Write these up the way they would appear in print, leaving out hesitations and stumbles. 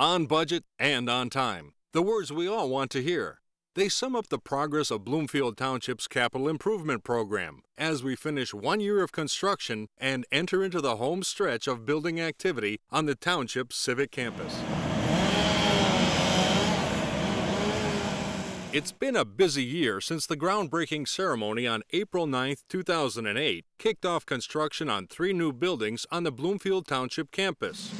On budget and on time. The words we all want to hear. They sum up the progress of Bloomfield Township's capital improvement program as we finish 1 year of construction and enter into the home stretch of building activity on the Township's civic campus. It's been a busy year since the groundbreaking ceremony on April 9, 2008 kicked off construction on 3 new buildings on the Bloomfield Township campus.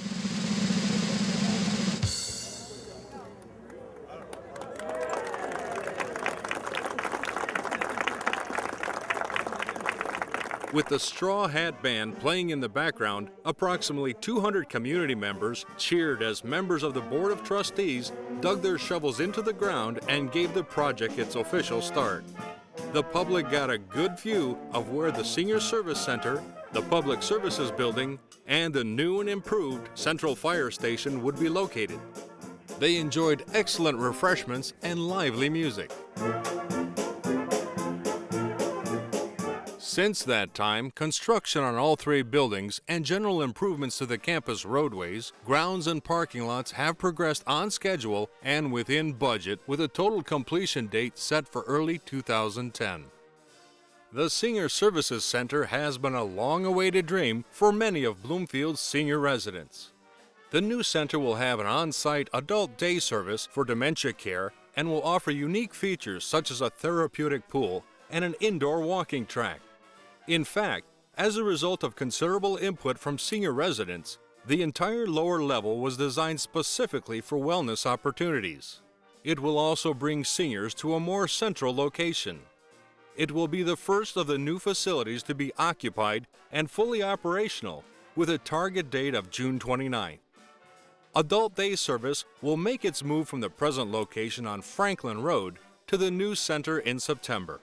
With the Straw Hat Band playing in the background, approximately 200 community members cheered as members of the Board of Trustees dug their shovels into the ground and gave the project its official start. The public got a good view of where the Senior Service Center, the Public Services Building, and the new and improved Central Fire Station would be located. They enjoyed excellent refreshments and lively music. Since that time, construction on all 3 buildings and general improvements to the campus roadways, grounds, and parking lots have progressed on schedule and within budget, with a total completion date set for early 2010. The Senior Services Center has been a long-awaited dream for many of Bloomfield's senior residents. The new center will have an on-site adult day service for dementia care and will offer unique features such as a therapeutic pool and an indoor walking track. In fact, as a result of considerable input from senior residents, the entire lower level was designed specifically for wellness opportunities. It will also bring seniors to a more central location. It will be the first of the new facilities to be occupied and fully operational, with a target date of June 29th. Adult day service will make its move from the present location on Franklin Road to the new center in September.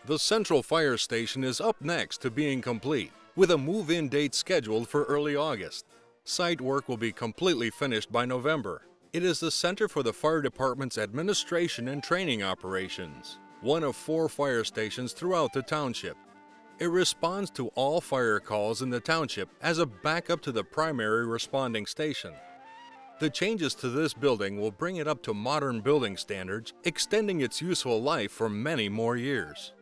The Central Fire Station is up next to being complete, with a move-in date scheduled for early August. Site work will be completely finished by November. It is the center for the fire department's administration and training operations, one of 4 fire stations throughout the township. It responds to all fire calls in the township as a backup to the primary responding station. The changes to this building will bring it up to modern building standards, extending its useful life for many more years.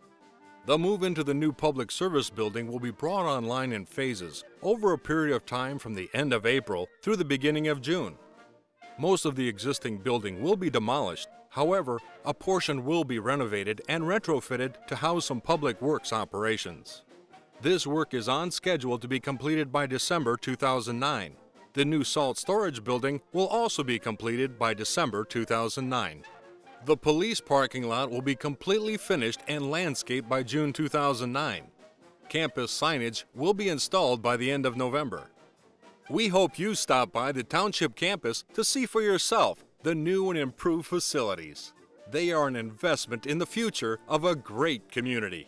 The move into the new public service building will be brought online in phases over a period of time from the end of April through the beginning of June. Most of the existing building will be demolished. However, a portion will be renovated and retrofitted to house some public works operations. This work is on schedule to be completed by December 2009. The new salt storage building will also be completed by December 2009. The police parking lot will be completely finished and landscaped by June 2009. Campus signage will be installed by the end of November. We hope you stop by the Township campus to see for yourself the new and improved facilities. They are an investment in the future of a great community.